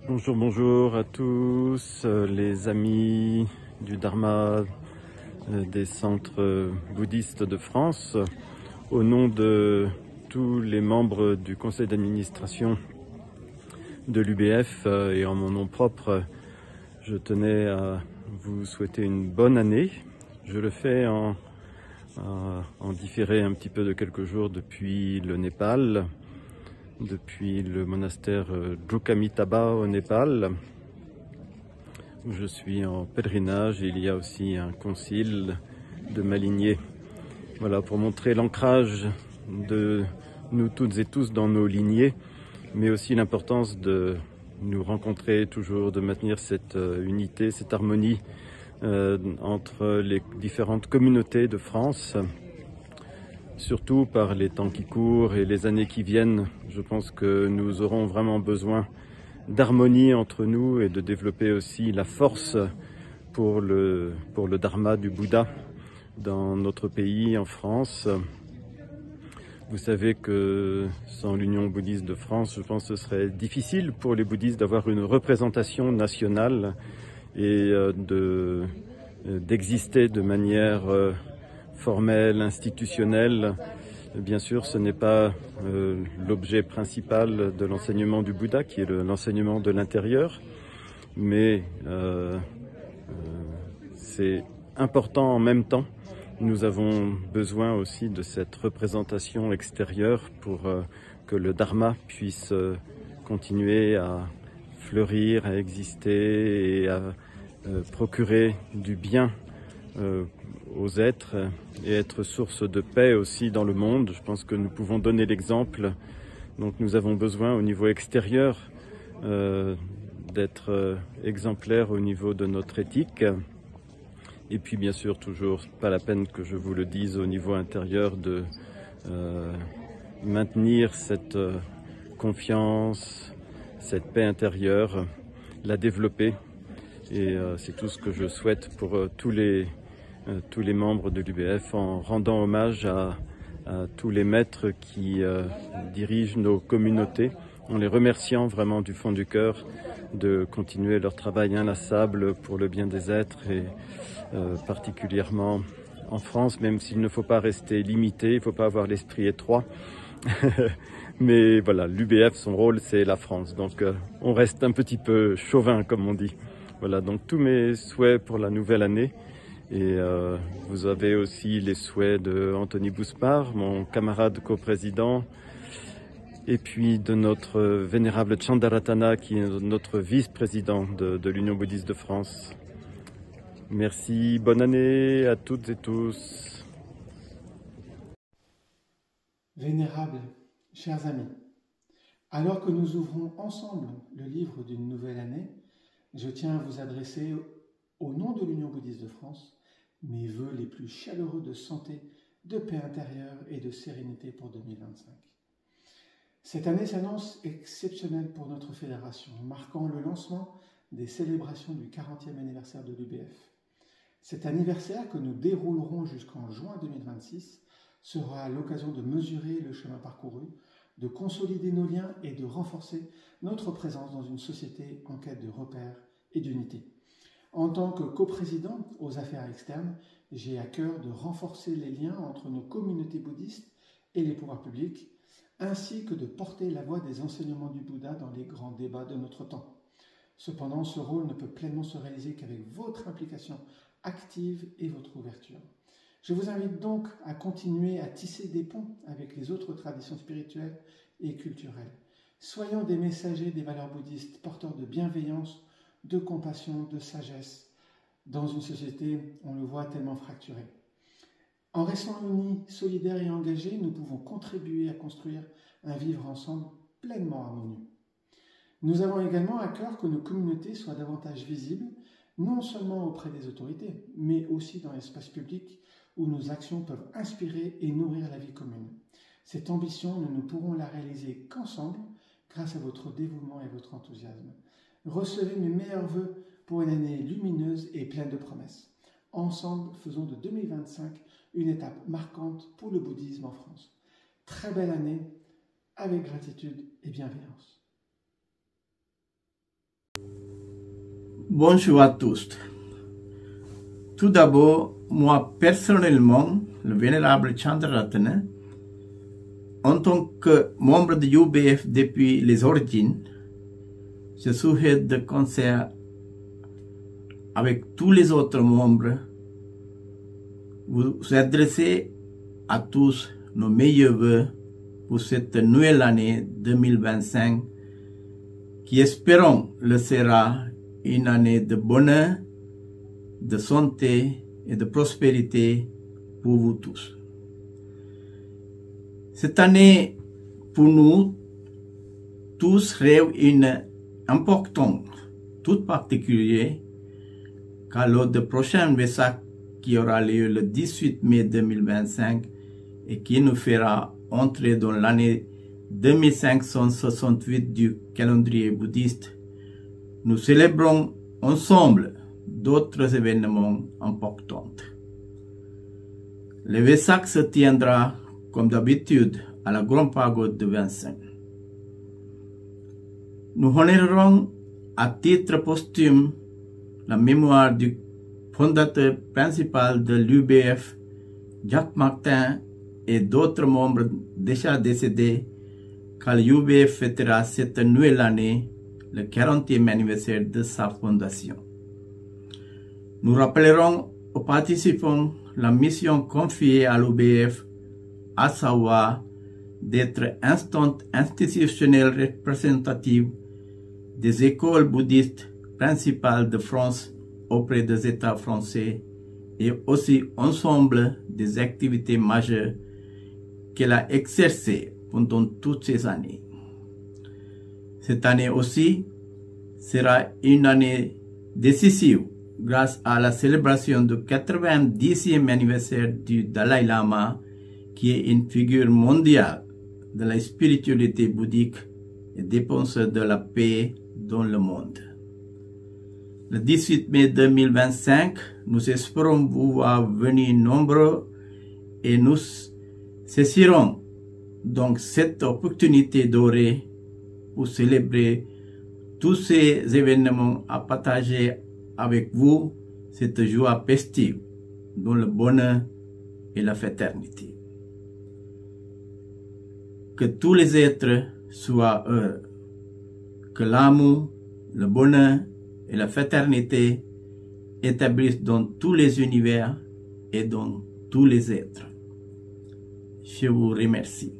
Bonjour, bonjour à tous, les amis du Dharma des centres bouddhistes de France. Au nom de tous les membres du conseil d'administration de l'UBF et en mon nom propre, je tenais à vous souhaiter une bonne année. Je le fais en différé un petit peu de quelques jours depuis le Népal, depuis le monastère Djukamitabha au Népal, où je suis en pèlerinage. Il y a aussi un concile de ma lignée. Voilà, pour montrer l'ancrage de nous toutes et tous dans nos lignées, mais aussi l'importance de nous rencontrer toujours, de maintenir cette unité, cette harmonie entre les différentes communautés de France. Surtout par les temps qui courent et les années qui viennent, je pense que nous aurons vraiment besoin d'harmonie entre nous et de développer aussi la force pour le Dharma du Bouddha dans notre pays, en France. Vous savez que sans l'Union bouddhiste de France, je pense que ce serait difficile pour les bouddhistes d'avoir une représentation nationale et d'exister de manière formelle, institutionnelle. Bien sûr, ce n'est pas l'objet principal de l'enseignement du Bouddha, qui est l'enseignement de l'intérieur, mais c'est important en même temps. Nous avons besoin aussi de cette représentation extérieure pour que le Dharma puisse continuer à fleurir, à exister et à procurer du bien aux êtres et être source de paix aussi dans le monde. Je pense que nous pouvons donner l'exemple. Donc nous avons besoin au niveau extérieur d'être exemplaires au niveau de notre éthique. Et puis bien sûr, toujours pas la peine que je vous le dise, au niveau intérieur, de maintenir cette confiance, cette paix intérieure, la développer. Et c'est tout ce que je souhaite pour tous les membres de l'UBF, en rendant hommage à tous les maîtres qui dirigent nos communautés, en les remerciant vraiment du fond du cœur de continuer leur travail inlassable pour le bien des êtres, et particulièrement en France, même s'il ne faut pas rester limité, il ne faut pas avoir l'esprit étroit. Mais voilà, l'UBF, son rôle, c'est la France. Donc on reste un petit peu chauvin, comme on dit. Voilà, donc tous mes souhaits pour la nouvelle année. Et vous avez aussi les souhaits de Anthony Bouspar, mon camarade coprésident, et puis de notre vénérable Chandaratana, qui est notre vice-président de l'Union bouddhiste de France. Merci, bonne année à toutes et tous. Vénérables, chers amis, alors que nous ouvrons ensemble le livre d'une nouvelle année, je tiens à vous adresser, au nom de l'Union bouddhiste de France, mes vœux les plus chaleureux de santé, de paix intérieure et de sérénité pour 2025. Cette année s'annonce exceptionnelle pour notre fédération, marquant le lancement des célébrations du 40e anniversaire de l'UBF. Cet anniversaire, que nous déroulerons jusqu'en juin 2026, sera l'occasion de mesurer le chemin parcouru, de consolider nos liens et de renforcer notre présence dans une société en quête de repères et d'unité. En tant que coprésident aux affaires externes, j'ai à cœur de renforcer les liens entre nos communautés bouddhistes et les pouvoirs publics, ainsi que de porter la voix des enseignements du Bouddha dans les grands débats de notre temps. Cependant, ce rôle ne peut pleinement se réaliser qu'avec votre implication active et votre ouverture. Je vous invite donc à continuer à tisser des ponts avec les autres traditions spirituelles et culturelles. Soyons des messagers des valeurs bouddhistes, porteurs de bienveillance, de compassion, de sagesse, dans une société, on le voit, tellement fracturée. En restant unis, solidaires et engagés, nous pouvons contribuer à construire un vivre ensemble pleinement harmonieux. Nous avons également à cœur que nos communautés soient davantage visibles, non seulement auprès des autorités, mais aussi dans l'espace public où nos actions peuvent inspirer et nourrir la vie commune. Cette ambition, nous ne pourrons la réaliser qu'ensemble, grâce à votre dévouement et votre enthousiasme. Recevez mes meilleurs vœux pour une année lumineuse et pleine de promesses. Ensemble, faisons de 2025 une étape marquante pour le bouddhisme en France. Très belle année, avec gratitude et bienveillance. Bonjour à tous. Tout d'abord, moi personnellement, le vénérable Chandraratana, en tant que membre de UBF depuis les origines, je souhaite de concert avec tous les autres membres, vous adresser à tous nos meilleurs vœux pour cette nouvelle année 2025 qui, espérons, le sera une année de bonheur, de santé et de prospérité pour vous tous. Cette année, pour nous tous, rêve une importance toute particulière, car lors du prochain Vesak qui aura lieu le 18 mai 2025 et qui nous fera entrer dans l'année 2568 du calendrier bouddhiste, nous célébrons ensemble d'autres événements importants. Le Vesak se tiendra, comme d'habitude, à la Grande Pagode de Vincennes. Nous honorerons à titre posthume la mémoire du fondateur principal de l'UBF, Jacques Martin, et d'autres membres déjà décédés, car l'UBF fêtera cette nouvelle année le 40e anniversaire de sa fondation. Nous rappellerons aux participants la mission confiée à l'UBF, à savoir d'être instance institutionnelle représentative des écoles bouddhistes principales de France auprès des États français et aussi ensemble des activités majeures qu'elle a exercées pendant toutes ces années. Cette année aussi sera une année décisive grâce à la célébration du 90e anniversaire du Dalai Lama, qui est une figure mondiale de la spiritualité bouddhique et dépenseur de la paix dans le monde. Le 18 mai 2025, nous espérons vous voir venir nombreux et nous saisirons donc cette opportunité dorée pour célébrer tous ces événements à partager avec vous cette joie festive dans le bonheur et la fraternité. Que tous les êtres soient heureux, que l'amour, le bonheur et la fraternité établissent dans tous les univers et dans tous les êtres. Je vous remercie.